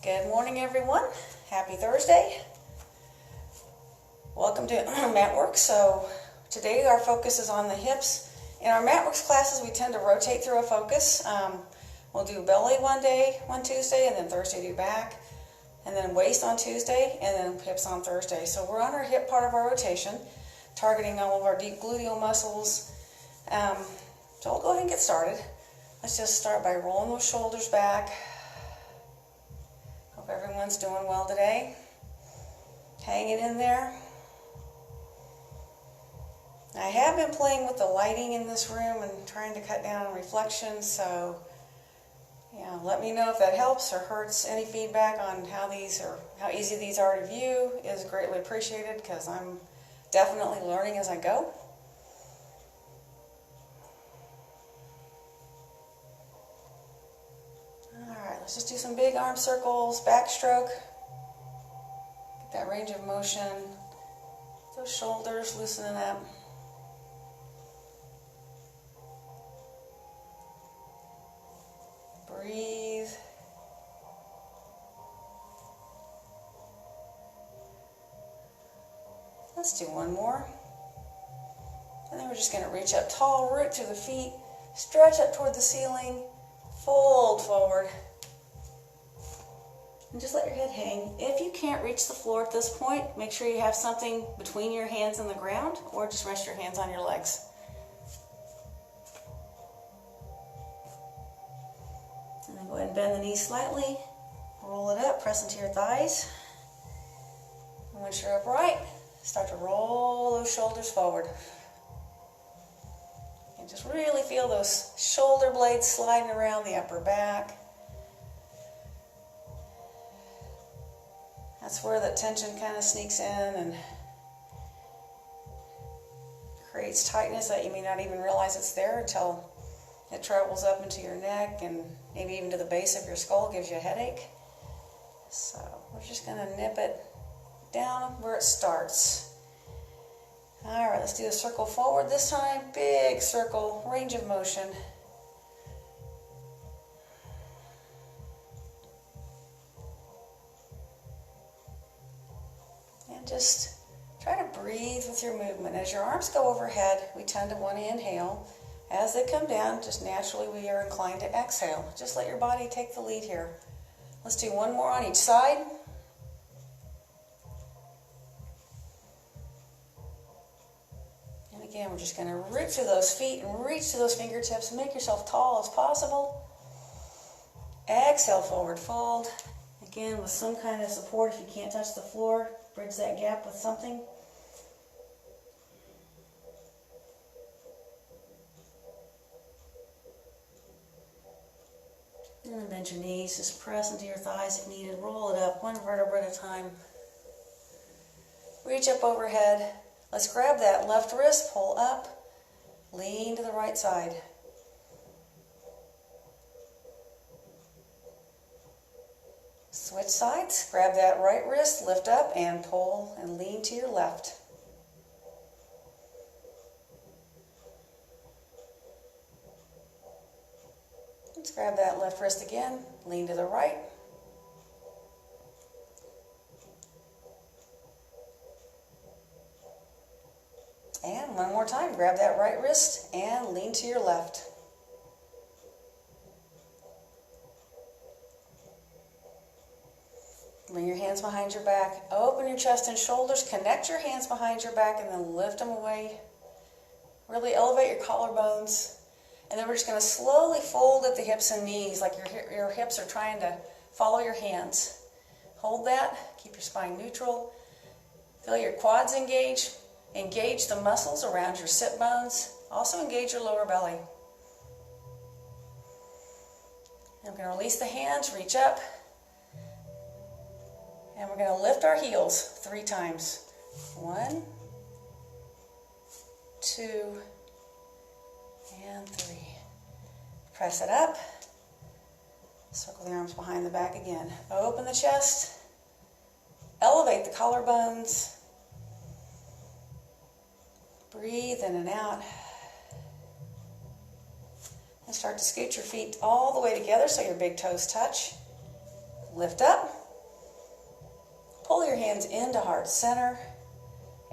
Good morning, everyone. Happy Thursday. Welcome to MatWorks. So today our focus is on the hips. In our MatWorks classes, we tend to rotate through a focus. We'll do belly one day, one Tuesday, and then Thursday do back, and then waist on Tuesday, and then hips on Thursday. So we're on our hip part of our rotation, targeting all of our deep gluteal muscles. So we'll go ahead and get started. Let's just start by rolling those shoulders back. Hope everyone's doing well today. Hanging in there. I have been playing with the lighting in this room and trying to cut down on reflections, so let me know if that helps or hurts. Any feedback on how easy these are to view is greatly appreciated, because I'm definitely learning as I go. Alright, let's just do some big arm circles, backstroke. Get that range of motion. Those shoulders loosening up. Breathe. Let's do one more. And then we're just going to reach up tall, root through the feet, stretch up toward the ceiling, fold forward, and just let your head hang. If you can't reach the floor at this point, make sure you have something between your hands and the ground, or just rest your hands on your legs. And then go ahead and bend the knees slightly, roll it up, press into your thighs. And once you're upright, start to roll those shoulders forward. And just really feel those shoulder blades sliding around the upper back. That's where the tension kind of sneaks in and creates tightness that you may not even realize it's there until it travels up into your neck and maybe even to the base of your skull, gives you a headache. So we're just going to nip it down where it starts. Alright, let's do a circle forward this time. Big circle, range of motion. And just try to breathe with your movement. As your arms go overhead, we tend to want to inhale. As they come down, just naturally we are inclined to exhale. Just let your body take the lead here. Let's do one more on each side. And again, we're just going to root through those feet and reach to those fingertips and make yourself tall as possible. Exhale, forward fold. Again, with some kind of support. If you can't touch the floor, bridge that gap with something. And then bend your knees, just press into your thighs if needed. Roll it up, one vertebra at a time. Reach up overhead. Let's grab that left wrist, pull up, lean to the right side. Switch sides, grab that right wrist, lift up and pull and lean to your left. Let's grab that left wrist again, lean to the right. And one more time, grab that right wrist and lean to your left. Bring your hands behind your back, open your chest and shoulders, connect your hands behind your back and then lift them away. Really elevate your collarbones. And then we're just going to slowly fold at the hips and knees like your hips are trying to follow your hands. Hold that, keep your spine neutral. Feel your quads engage. Engage the muscles around your sit bones. Also engage your lower belly. And we're going to release the hands, reach up. And we're going to lift our heels 3 times. 1, 2, and 3. Press it up. Circle the arms behind the back again. Open the chest. Elevate the collarbones. Breathe in and out. And start to scoot your feet all the way together so your big toes touch. Lift up. Pull your hands into heart center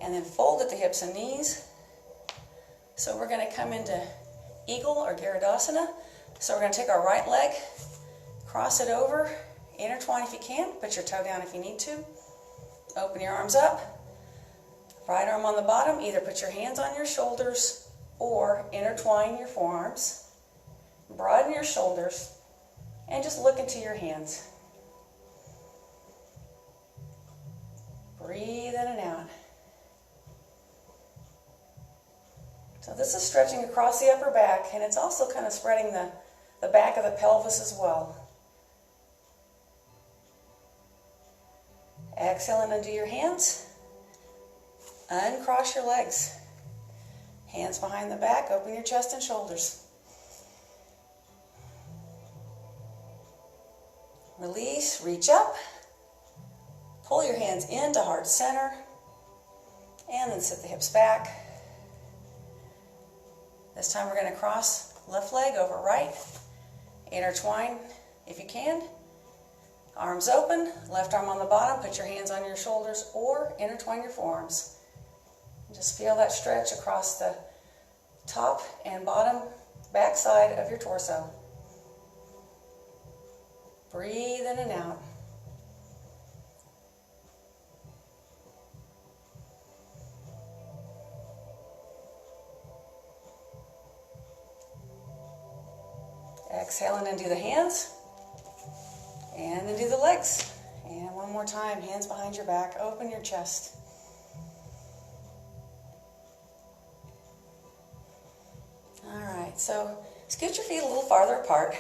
and then fold at the hips and knees. So we're going to come into Eagle or Garudasana. So we're going to take our right leg, cross it over, intertwine if you can, put your toe down if you need to. Open your arms up. Right arm on the bottom, either put your hands on your shoulders or intertwine your forearms. Broaden your shoulders and just look into your hands. Breathe in and out. So this is stretching across the upper back, and it's also kind of spreading the back of the pelvis as well. Exhale and undo your hands. Uncross your legs. Hands behind the back, open your chest and shoulders. Release, reach up. Pull your hands into heart center. And then sit the hips back. This time we're going to cross left leg over right. Intertwine if you can. Arms open, left arm on the bottom. Put your hands on your shoulders or intertwine your forearms. Just feel that stretch across the top and bottom back side of your torso. Breathe in and out. Exhale and undo the hands. And undo the legs. And one more time, hands behind your back, open your chest. Alright, so scoot your feet a little farther apart.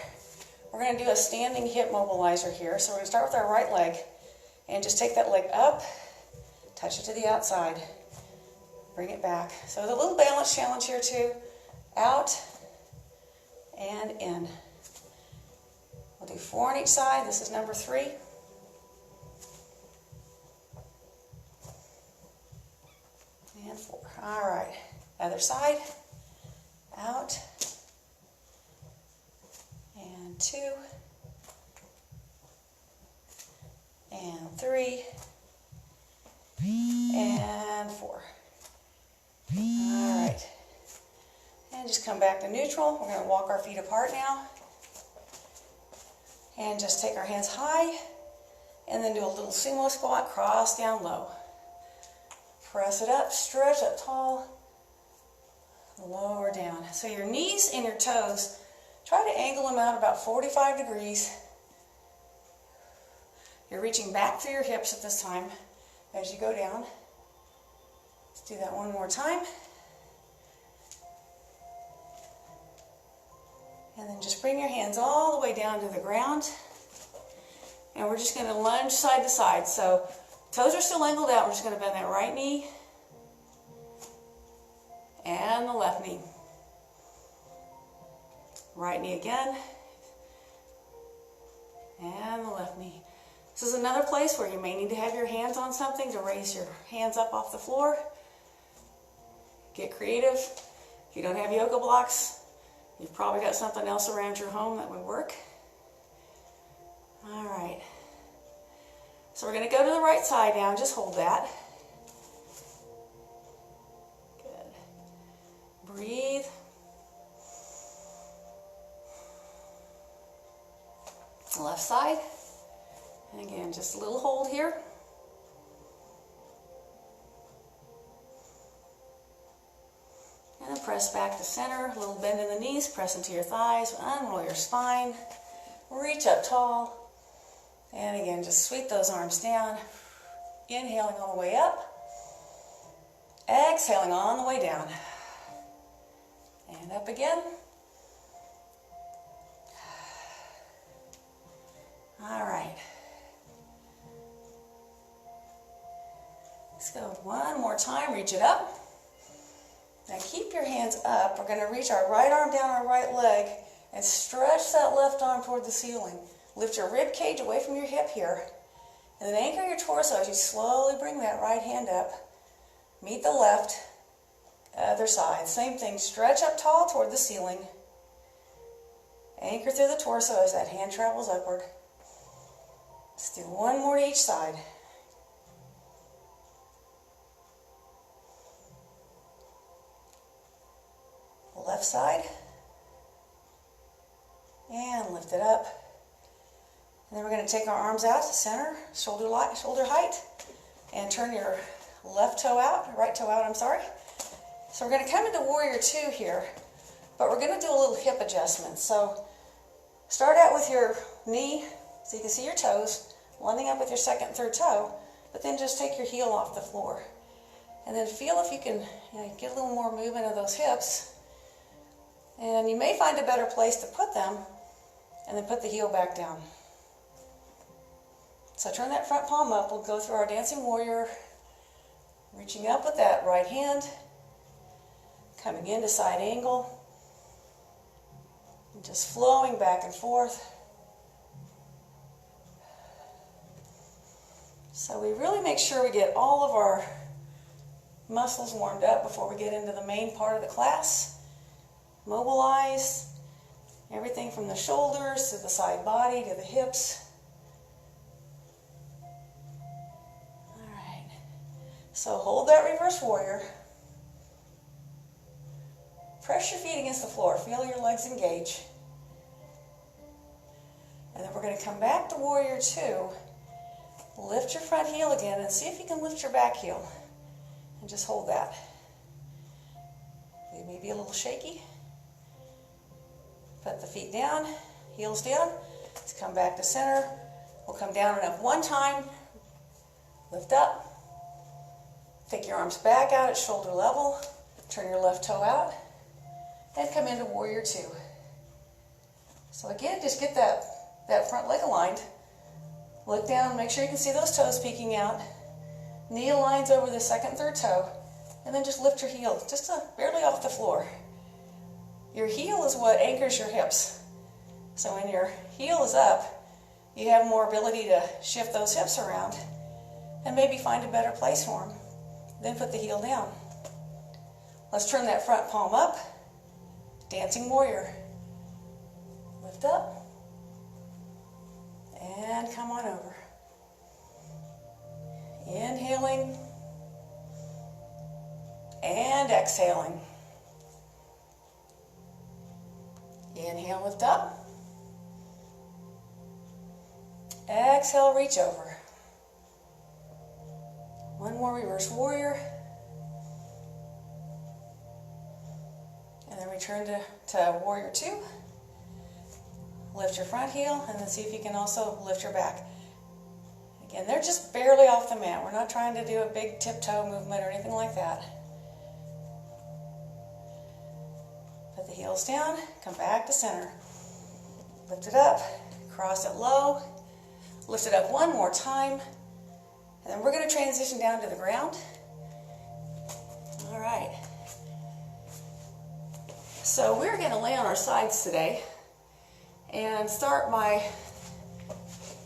We're going to do a standing hip mobilizer here. So we're going to start with our right leg and just take that leg up, touch it to the outside, bring it back. So a little balance challenge here too. Out and in. We'll do 4 on each side. This is number 3. And 4. All right. Other side. Out. And 2. And 3. And 4. All right. And just come back to neutral. We're going to walk our feet apart now. And just take our hands high. And then do a little sumo squat, cross down low. Press it up, stretch up tall. Lower down. So your knees and your toes, try to angle them out about 45 degrees. You're reaching back through your hips at this time as you go down. Let's do that one more time. And then just bring your hands all the way down to the ground. And we're just going to lunge side to side. So toes are still angled out. We're just going to bend that right knee and the left knee. Right knee again. And the left knee. This is another place where you may need to have your hands on something to raise your hands up off the floor. Get creative. If you don't have yoga blocks, you've probably got something else around your home that would work. All right. So we're going to go to the right side now and just hold that. Good. Breathe. Left side. And again, just a little hold here. And then press back to center, a little bend in the knees, press into your thighs, unroll your spine, reach up tall. And again, just sweep those arms down, inhaling all the way up, exhaling on the way down. And up again. All right. Let's go one more time, reach it up. Now keep your hands up. We're going to reach our right arm down our right leg and stretch that left arm toward the ceiling. Lift your rib cage away from your hip here. And then anchor your torso as you slowly bring that right hand up. Meet the left, other side. Same thing, stretch up tall toward the ceiling. Anchor through the torso as that hand travels upward. Let's do one more to each side. lift it up. And then we're going to take our arms out to center, shoulder height, and turn your left toe out, right toe out, I'm sorry. So we're going to come into warrior two here, but we're going to do a little hip adjustment. So start out with your knee, so you can see your toes, lining up with your second and third toe, but then just take your heel off the floor. And then feel if you can get a little more movement of those hips. And you may find a better place to put them, and then put the heel back down. So turn that front palm up. We'll go through our dancing warrior, reaching up with that right hand, coming into side angle, and just flowing back and forth. So we really make sure we get all of our muscles warmed up before we get into the main part of the class. Mobilize everything from the shoulders to the side body to the hips. All right. So hold that reverse warrior. Press your feet against the floor. Feel your legs engage. And then we're going to come back to warrior two. Lift your front heel again and see if you can lift your back heel. And just hold that. It may be a little shaky. Put the feet down, heels down. Let's come back to center. We'll come down and up one time. Lift up. Take your arms back out at shoulder level. Turn your left toe out. And come into warrior two. So again, just get that front leg aligned. Look down, make sure you can see those toes peeking out. Knee aligns over the second and third toe. And then just lift your heel, just barely off the floor. Your heel is what anchors your hips. So when your heel is up, you have more ability to shift those hips around and maybe find a better place for them. Then put the heel down. Let's turn that front palm up. Dancing warrior. Lift up. And come on over. Inhaling. And exhaling. Inhale, lift up. Exhale, reach over. One more reverse warrior. And then return to warrior two. Lift your front heel and then see if you can also lift your back. Again, they're just barely off the mat. We're not trying to do a big tiptoe movement or anything like that. Put the heels down, come back to center. Lift it up, cross it low, lift it up one more time, and then we're going to transition down to the ground. All right. So we're going to lay on our sides today and start by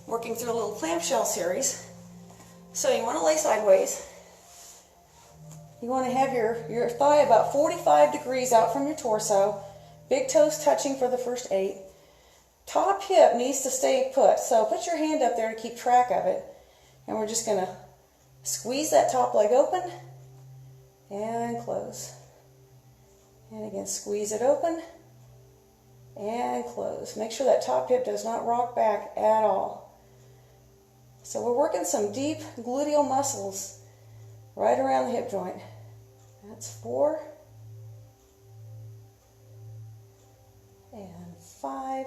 working through a little clamshell series. So you want to lay sideways. You want to have your thigh about 45 degrees out from your torso. Big toes touching for the first 8. Top hip needs to stay put. So put your hand up there to keep track of it. And we're just going to squeeze that top leg open and close. And again, squeeze it open and close. Make sure that top hip does not rock back at all. So we're working some deep gluteal muscles right around the hip joint. That's 4 and 5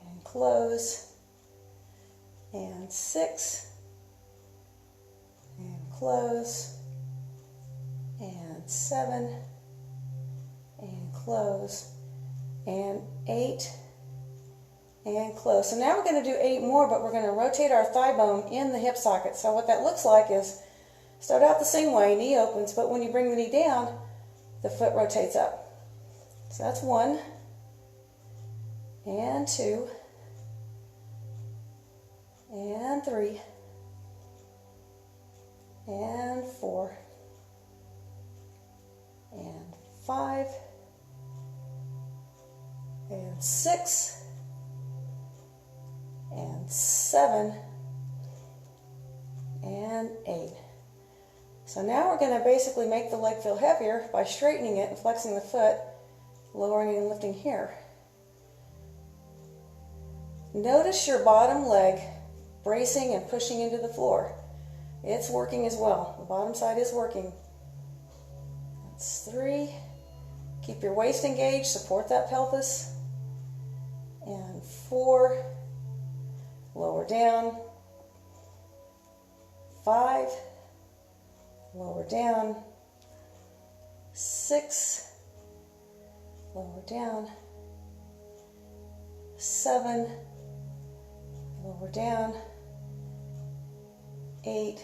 and close and 6 and close and 7 and close and 8 and close. So now we're going to do 8 more, but we're going to rotate our thigh bone in the hip socket. So what that looks like is start out the same way, knee opens, but when you bring the knee down, the foot rotates up. So that's 1 and 2 and 3 and 4 and 5 and 6 and 7 and 8. So now we're going to basically make the leg feel heavier by straightening it and flexing the foot, lowering and lifting here. notice your bottom leg bracing and pushing into the floor. It's working as well. The bottom side is working. That's 3. Keep your waist engaged, support that pelvis. And 4, lower down. 5, lower down. 6, lower down. 7, lower down. 8,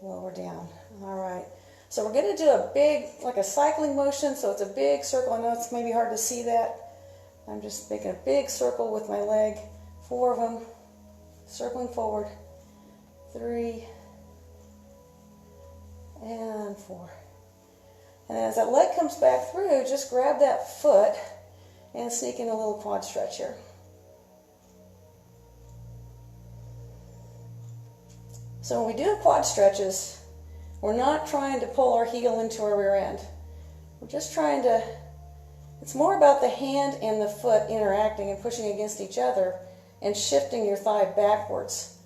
lower down. All right. So we're going to do a big, like a cycling motion, so it's a big circle. I know it's maybe hard to see that. I'm just making a big circle with my leg. 4 of them, circling forward. 3, and 4. And as that leg comes back through, just grab that foot and sneak in a little quad stretch here. So when we do quad stretches, we're not trying to pull our heel into our rear end. We're just trying to, it's more about the hand and the foot interacting and pushing against each other and shifting your thigh backwards.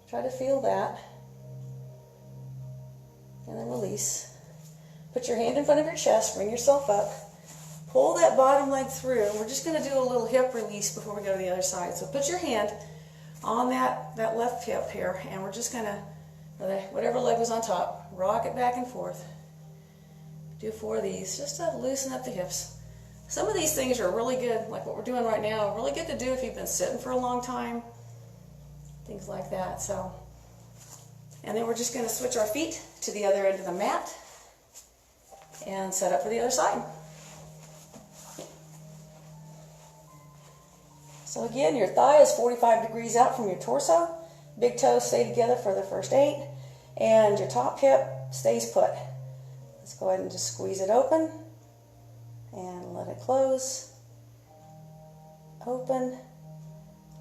Try to feel that. And then release. Put your hand in front of your chest, bring yourself up. Pull that bottom leg through. We're just going to do a little hip release before we go to the other side. So put your hand on that left hip here, and we're just going to, whatever leg was on top, rock it back and forth. Do 4 of these just to loosen up the hips. Some of these things are really good, like what we're doing right now, really good to do if you've been sitting for a long time, things like that. So, and then we're just going to switch our feet to the other end of the mat and set up for the other side. So again, your thigh is 45 degrees out from your torso. Big toes stay together for the first 8. And your top hip stays put. Let's go ahead and just squeeze it open. And let it close. Open.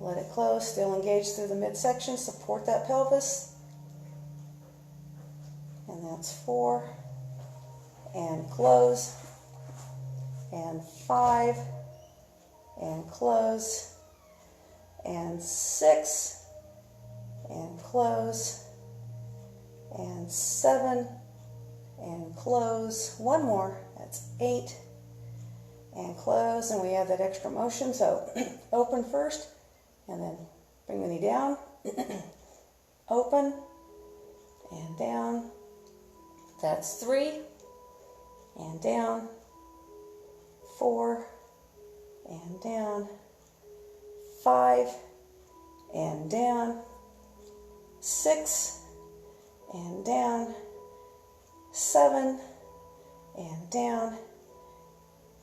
Let it close. Still engaged through the midsection. Support that pelvis. And that's 4. And close. And 5. And close. And 6, and close, and 7, and close. One more, that's 8, and close, and we have that extra motion. So open first, and then bring the knee down, open, and down. That's 3, and down, 4, and down. 5, and down. 6, and down. 7, and down.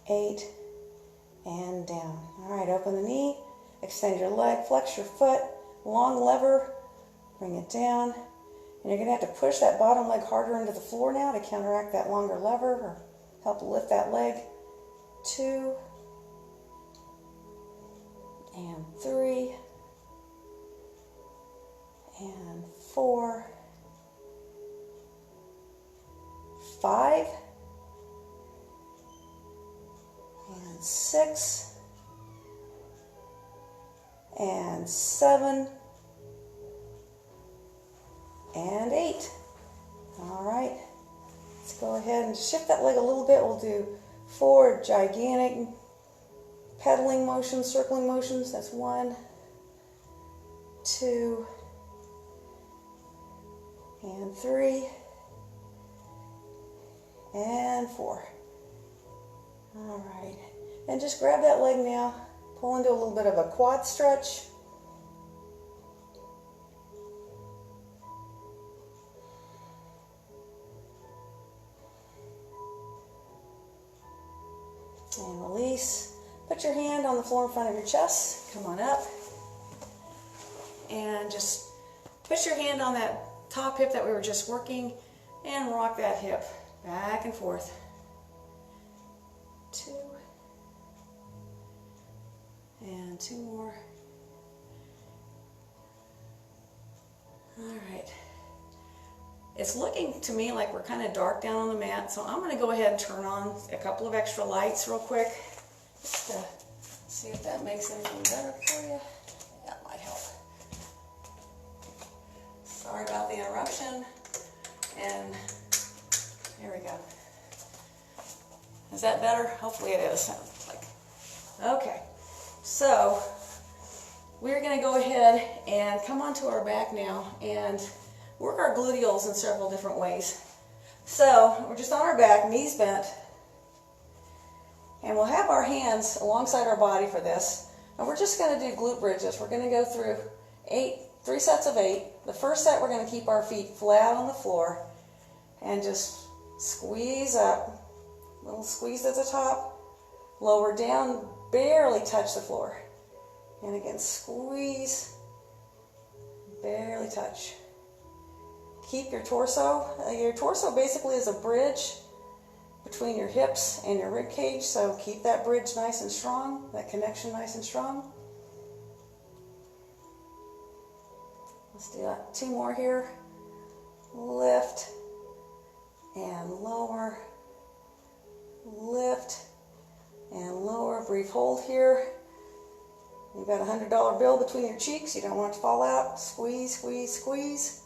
8, and down. All right, open the knee, extend your leg, flex your foot, long lever, bring it down. And you're going to have to push that bottom leg harder into the floor now to counteract that longer lever or help lift that leg. 2, and 3, and 4, 5, and 6, and 7, and 8. All right, let's go ahead and shift that leg a little bit. We'll do 4 gigantic pedaling motions, circling motions. That's 1, 2, and 3, and 4. All right, and just grab that leg now, pull into a little bit of a quad stretch. And release. Put your hand on the floor in front of your chest. Come on up. And just put your hand on that top hip that we were just working and rock that hip back and forth. 2. And 2 more. All right. It's looking to me like we're kind of dark down on the mat, so I'm going to go ahead and turn on a couple of extra lights real quick. Just to See if that makes anything better for you. That might help. Sorry about the interruption. And here we go. Is that better? Hopefully it is. Okay, so we're going to go ahead and come onto our back now and work our gluteals in several different ways. So we're just on our back, knees bent, and we'll have our hands alongside our body for this. And we're just going to do glute bridges. We're going to go through 3 sets of 8. The first set we're going to keep our feet flat on the floor and just squeeze up. Little squeeze at the top, lower down, barely touch the floor. And again, squeeze, barely touch. Keep your torso. Your torso basically is a bridge between your hips and your rib cage, so keep that bridge nice and strong, that connection nice and strong. Let's do that. 2 more here. Lift and lower. Lift and lower. Brief hold here. You've got a $100 bill between your cheeks. You don't want it to fall out. Squeeze, squeeze, squeeze.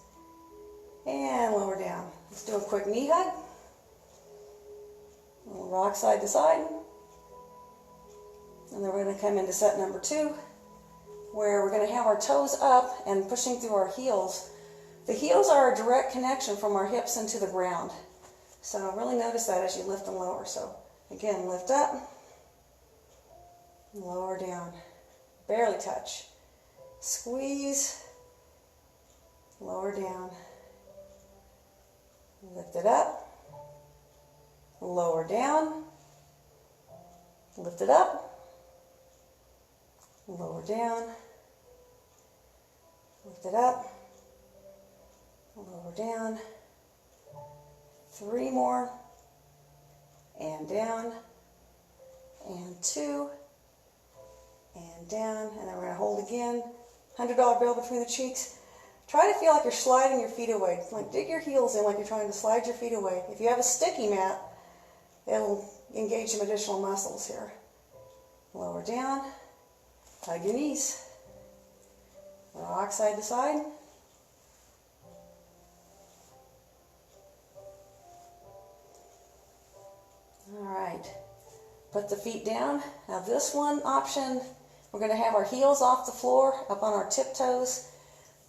And lower down. Let's do a quick knee hug. We'll rock side to side. And then we're going to come into set number 2, where we're going to have our toes up and pushing through our heels. The heels are a direct connection from our hips into the ground. So really notice that as you lift and lower. So again, lift up, lower down, barely touch. Squeeze, lower down, lift it up, lower down, lift it up, lower down, lift it up, lower down. 3 more, and down, and 2, and down, and then we're going to hold again. $100 bill between the cheeks. Try to feel like you're sliding your feet away. Like dig your heels in like you're trying to slide your feet away. If you have a sticky mat, it'll engage some additional muscles here. Lower down, hug your knees. Rock side to side. Alright, put the feet down. Now this one option, we're going to have our heels off the floor, up on our tiptoes.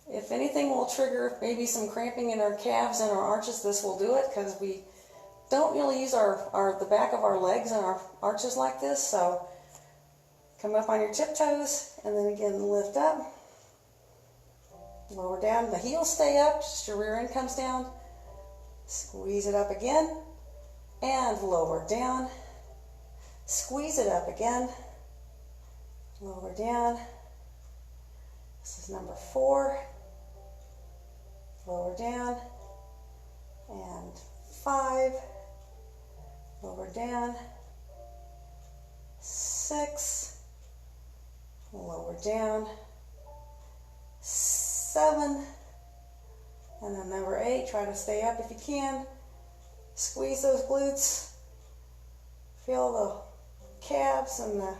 If anything will trigger maybe some cramping in our calves and our arches, this will do it, because we don't really use the back of our legs and our arches like this. So come up on your tiptoes, and then again lift up, lower down. The heels stay up, just your rear end comes down. Squeeze it up again. And lower down, squeeze it up again, lower down. This is number 4, lower down, and 5, lower down, 6, lower down, 7, and then number 8, try to stay up if you can. Squeeze those glutes, feel the calves and the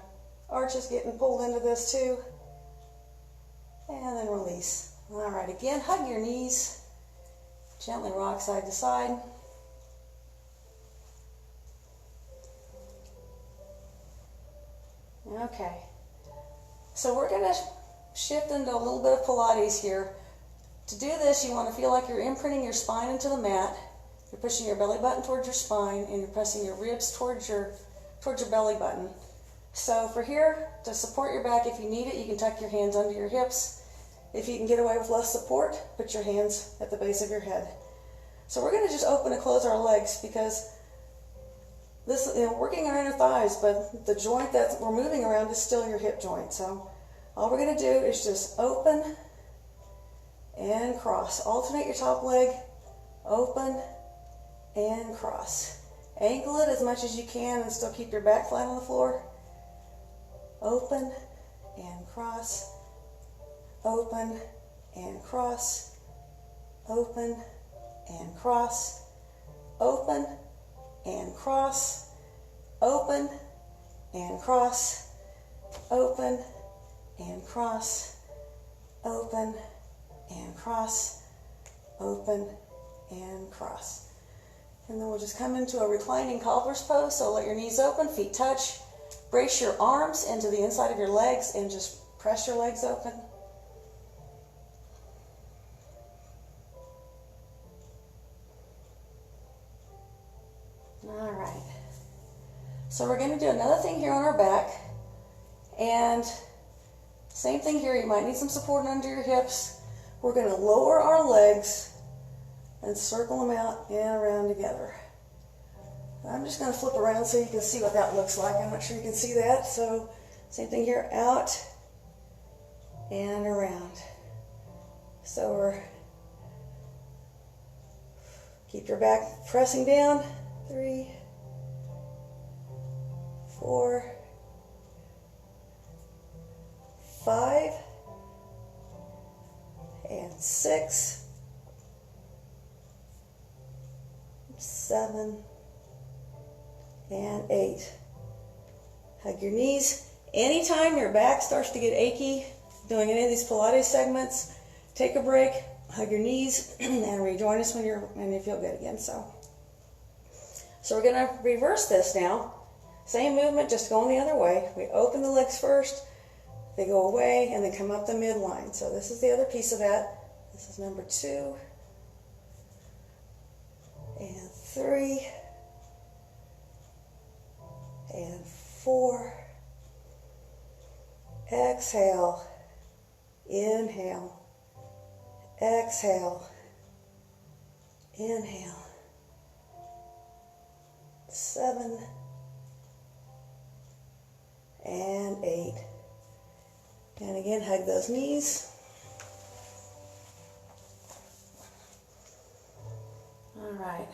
arches getting pulled into this too, and then release. All right, again, hug your knees, gently rock side to side. Okay, so we're going to shift into a little bit of Pilates here. To do this, you want to feel like you're imprinting your spine into the mat. You're pushing your belly button towards your spine, and you're pressing your ribs towards your belly button. So for here, to support your back, if you need it, you can tuck your hands under your hips. If you can get away with less support, put your hands at the base of your head. So we're going to just open and close our legs, because this, working our inner thighs, but the joint that we're moving around is still your hip joint. So all we're going to do is just open and cross. Alternate your top leg, open and cross. Ankle it as much as you can and still keep your back flat on the floor. Open and cross. Open and cross. Open and cross. Open and cross. Open and cross. open and cross, open and cross, open and cross. And then we'll just come into a reclining cobbler's pose. So let your knees open, feet touch. Brace your arms into the inside of your legs and just press your legs open. All right. So we're going to do another thing here on our back. And same thing here. You might need some support under your hips. We're going to lower our legs and circle them out and around together. I'm just going to flip around so you can see what that looks like. I'm not sure you can see that. So same thing here, out and around. So keep your back pressing down. 3, 4, 5, and 6, 7, and 8. Hug your knees. Anytime your back starts to get achy doing any of these Pilates segments, take a break, hug your knees, and rejoin us when you feel good again. So we're going to reverse this now. Same movement, just going the other way. We open the legs first, they go away, and then come up the midline. So this is the other piece of that. This is number 2, and 3, and 4. Exhale, inhale, exhale, inhale. 7 and 8. And again, hug those knees. All right.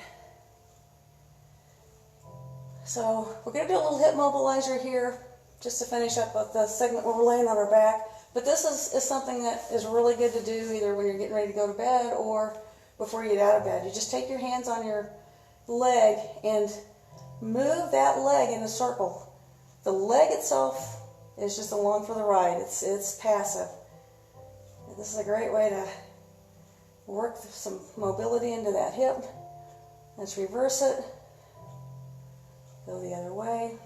So we're going to do a little hip mobilizer here just to finish up with the segment where we're laying on our back. But this is something that is really good to do either when you're getting ready to go to bed or before you get out of bed. You just take your hands on your leg and move that leg in a circle. The leg itself is just along for the ride. It's passive. And this is a great way to work some mobility into that hip. Let's reverse it. Go the other way.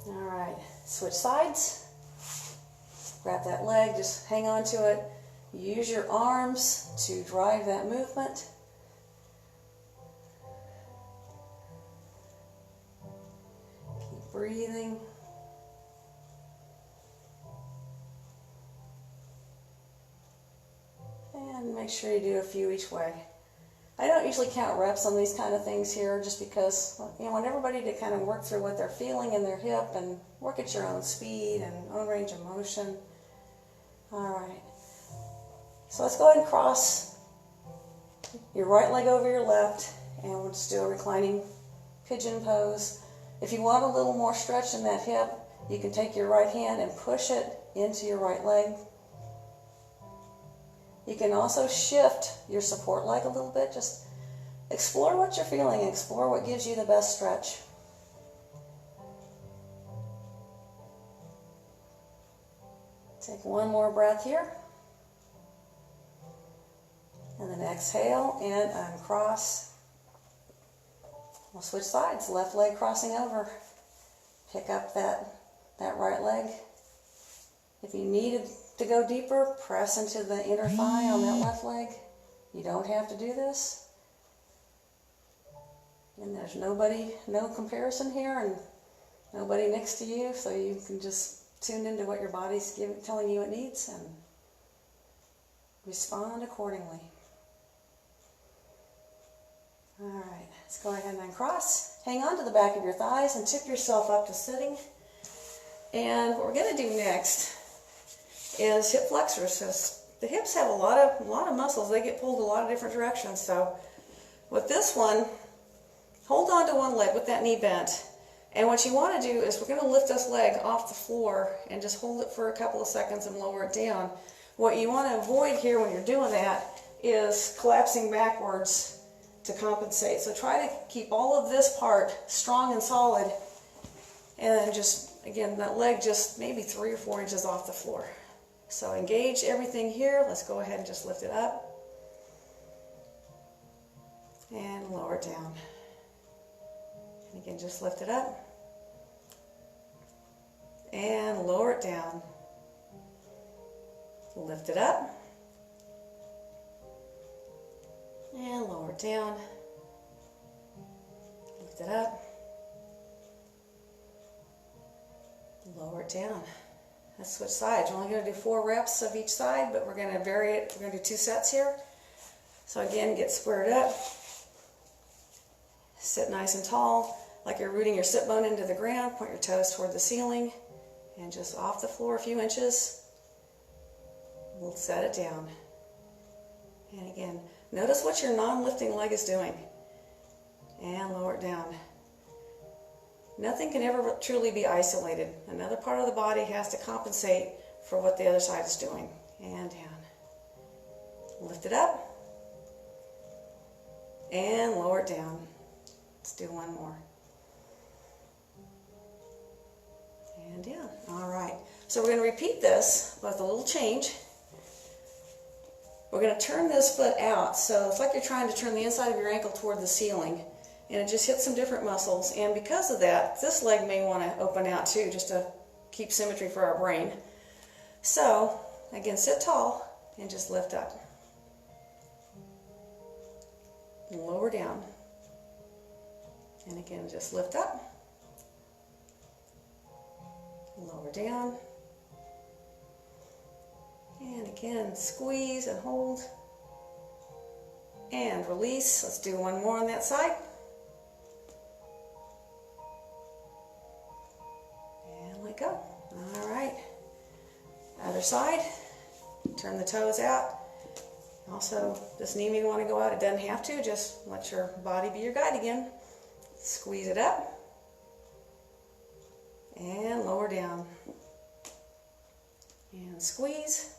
All right, switch sides. Grab that leg, just hang on to it. Use your arms to drive that movement. Keep breathing. And make sure you do a few each way. I don't usually count reps on these kind of things here just because I want everybody to kind of work through what they're feeling in their hip and work at your own speed and own range of motion. All right. So let's go ahead and cross your right leg over your left, and we'll just do a reclining pigeon pose. If you want a little more stretch in that hip, you can take your right hand and push it into your right leg. You can also shift your support leg a little bit. Just explore what you're feeling, explore what gives you the best stretch. Take one more breath here. And then exhale and uncross. We'll switch sides. Left leg crossing over. Pick up that right leg. If you needed to go deeper, press into the inner thigh on that left leg. You don't have to do this. And there's no comparison here and nobody next to you, so you can just tune into what your body's telling you it needs and respond accordingly. All right, let's go ahead and uncross. Hang on to the back of your thighs and tip yourself up to sitting. And what we're going to do next is hip flexors. So the hips have a lot of muscles. They get pulled a lot of different directions. So with this one, hold on to one leg with that knee bent. And what you want to do is we're going to lift this leg off the floor and just hold it for a couple of seconds and lower it down. What you want to avoid here when you're doing that is collapsing backwards to compensate. So try to keep all of this part strong and solid, and then just, again, that leg just maybe 3 or 4 inches off the floor. So engage everything here. Let's go ahead and just lift it up and lower it down. And again, just lift it up and lower it down. Lift it up and lower it down. Lift it up, lower it down. Let's switch sides. We're only going to do 4 reps of each side, but we're going to vary it. We're going to do 2 sets here. So again, get squared up. Sit nice and tall, like you're rooting your sit bone into the ground. Point your toes toward the ceiling and just off the floor a few inches. We'll set it down. And again, notice what your non-lifting leg is doing. And lower it down. Nothing can ever truly be isolated. Another part of the body has to compensate for what the other side is doing. And down. Lift it up. And lower it down. Let's do one more. And down. All right. So we're going to repeat this with a little change. We're going to turn this foot out. So it's like you're trying to turn the inside of your ankle toward the ceiling. And it just hits some different muscles. And because of that, this leg may want to open out too, just to keep symmetry for our brain. So, again, sit tall and just lift up. Lower down. And again, just lift up. Lower down. And again, squeeze and hold. And release. Let's do one more on that side. And let go. All right. Other side. Turn the toes out. Also, this knee may want to go out. It doesn't have to. Just let your body be your guide again. Squeeze it up. And lower down. And squeeze.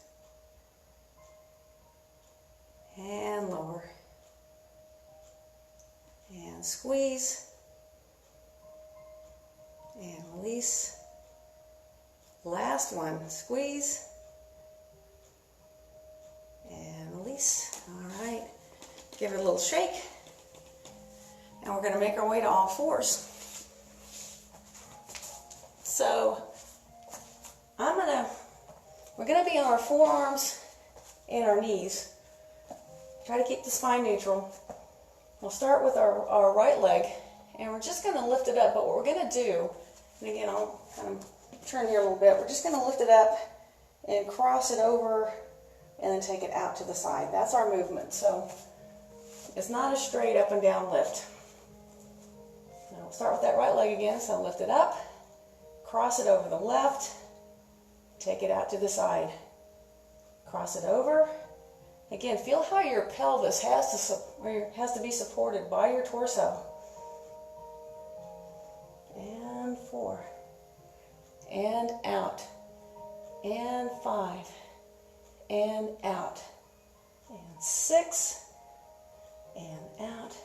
And lower. And squeeze. And release. Last one. Squeeze. And release. All right. Give it a little shake. And we're going to make our way to all fours. So we're going to be on our forearms and our knees. Try to keep the spine neutral. We'll start with our right leg, and we're just going to lift it up. But what we're going to do, and again, I'll kind of turn here a little bit. We're just going to lift it up and cross it over and then take it out to the side. That's our movement. So it's not a straight up and down lift. Now we'll start with that right leg again. So lift it up, cross it over the left, take it out to the side. Cross it over. Again, feel how your pelvis has to be supported by your torso. And 4. And out. And 5. And out. And 6. And out.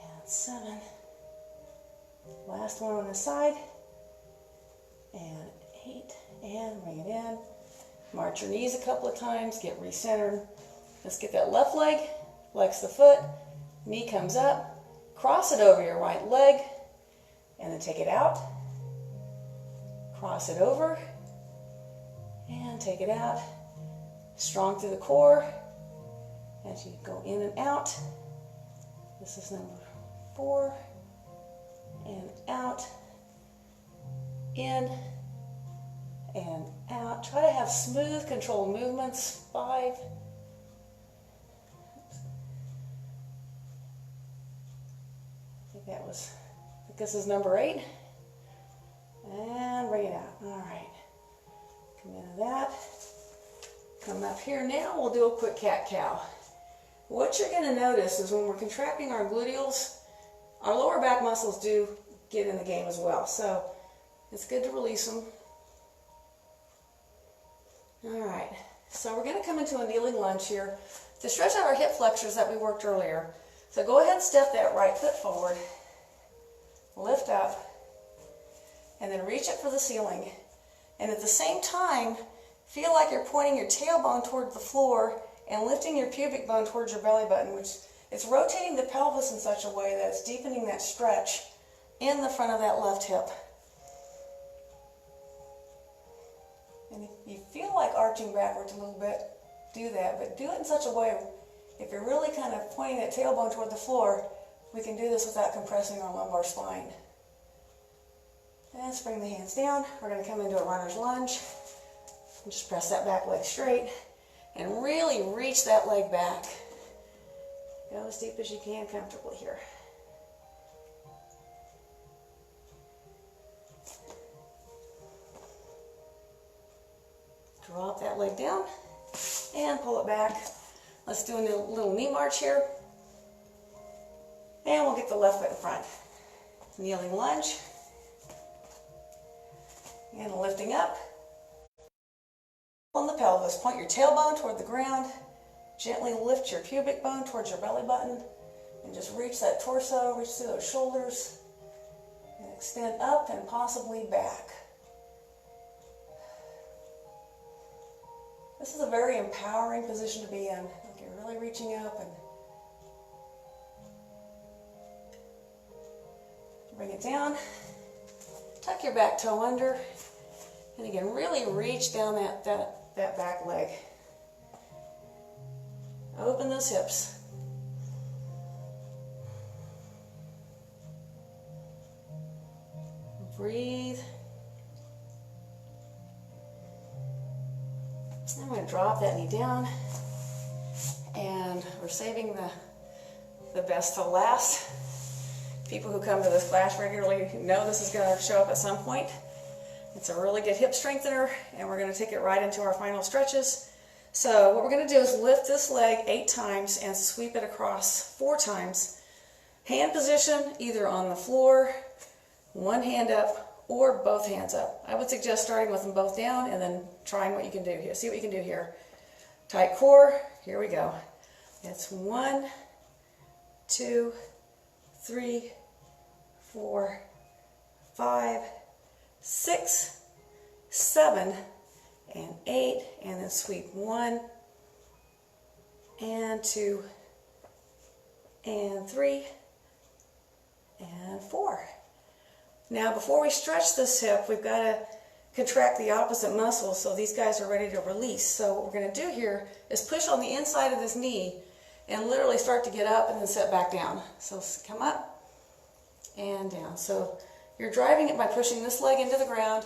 And 7. Last one on the side. And 8. And bring it in. March your knees a couple of times, get recentered. Let's get that left leg, flex the foot, knee comes up, cross it over your right leg, and then take it out. Cross it over, and take it out. Strong through the core as you go in and out. This is number 4, and out, in, and out. Try to have smooth, controlled movements. 5. I think this is number 8. And bring it out. All right. Come into that. Come up here now. We'll do a quick cat-cow. What you're going to notice is when we're contracting our gluteals, our lower back muscles do get in the game as well. So it's good to release them. All right, so we're going to come into a kneeling lunge here to stretch out our hip flexors that we worked earlier. So go ahead and step that right foot forward, lift up, and then reach up for the ceiling. And at the same time, feel like you're pointing your tailbone toward the floor and lifting your pubic bone towards your belly button, which it's rotating the pelvis in such a way that it's deepening that stretch in the front of that left hip. And if you feel like arching backwards a little bit, do that, but do it in such a way, if you're really kind of pointing that tailbone toward the floor, we can do this without compressing our lumbar spine. And let's bring the hands down. We're going to come into a runner's lunge. And just press that back leg straight and really reach that leg back. Go as deep as you can comfortably here. Drop that leg down and pull it back. Let's do a little knee march here. And we'll get the left foot in front. Kneeling lunge. And lifting up. On the pelvis, point your tailbone toward the ground. Gently lift your pubic bone towards your belly button. And just reach that torso, reach through those shoulders. And extend up and possibly back. This is a very empowering position to be in. Like you're really reaching up and bring it down. Tuck your back toe under. And again, really reach down that back leg. Open those hips. Breathe. I'm going to drop that knee down. And we're saving the best till last. People who come to this class regularly know this is going to show up at some point. It's a really good hip strengthener, and we're going to take it right into our final stretches. So what we're going to do is lift this leg 8 times and sweep it across 4 times. Hand position, either on the floor, one hand up, or both hands up. I would suggest starting with them both down and then trying what you can do here. See what you can do here. Tight core, here we go. It's 1, 2, 3, 4, 5, 6, 7, and 8, and then sweep 1, and 2, and 3, and 4. Now before we stretch this hip, we've got to contract the opposite muscle so these guys are ready to release. So what we're going to do here is push on the inside of this knee and literally start to get up and then set back down. So come up and down. So you're driving it by pushing this leg into the ground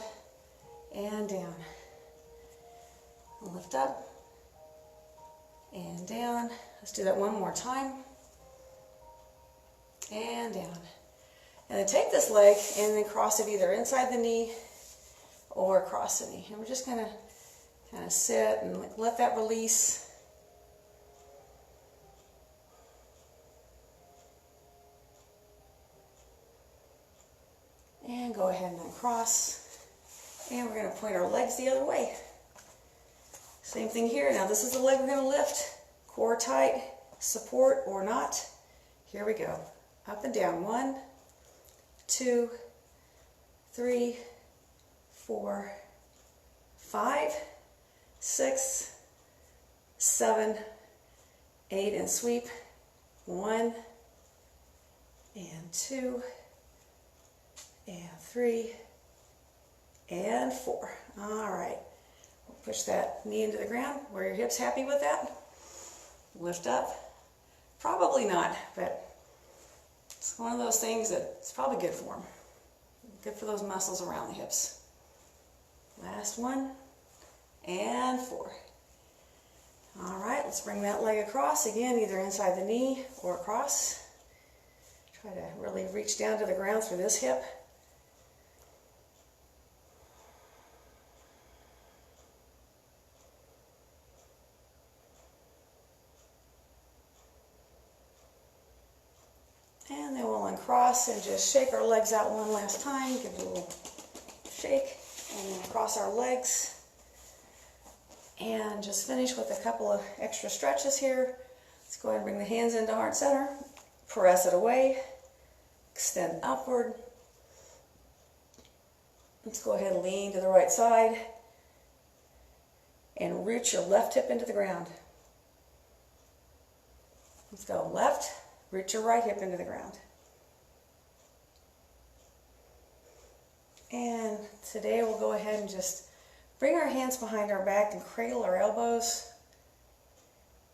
and down. Lift up and down. Let's do that one more time. And down. And then take this leg and then cross it either inside the knee or across the knee. And we're just going to kind of sit and let that release. And go ahead and uncross. And we're going to point our legs the other way. Same thing here. Now this is the leg we're going to lift. Core tight, support or not. Here we go. Up and down. 1, 2, 3, 4, 5, 6, 7, 8, and sweep. 1, and 2, and 3, and 4. All right. We'll push that knee into the ground. Where your hips happy with that? Lift up. Probably not, but it's one of those things that it's probably good for them. Good for those muscles around the hips. Last one, and 4. All right, let's bring that leg across. Again, either inside the knee or across. Try to really reach down to the ground through this hip. And then we'll uncross and just shake our legs out one last time. Give it a little shake. And then cross our legs. And just finish with a couple of extra stretches here. Let's go ahead and bring the hands into heart center. Press it away. Extend upward. Let's go ahead and lean to the right side and root your left hip into the ground. Let's go left, root your right hip into the ground. And today we'll go ahead and just bring our hands behind our back and cradle our elbows.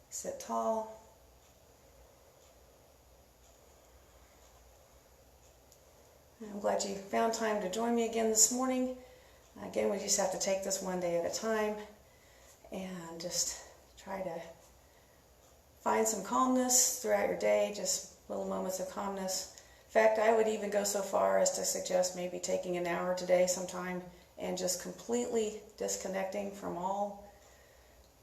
Sit tall. I'm glad you found time to join me again this morning. Again, we just have to take this one day at a time and just try to find some calmness throughout your day, just little moments of calmness. In fact, I would even go so far as to suggest maybe taking an hour today sometime and just completely disconnecting from all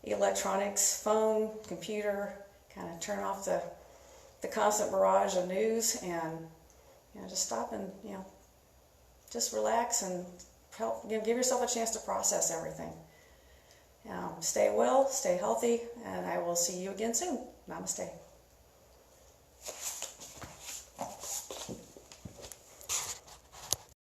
electronics, phone, computer, kind of turn off the constant barrage of news and just stop and just relax and help give yourself a chance to process everything. Stay well, stay healthy, and I will see you again soon. Namaste.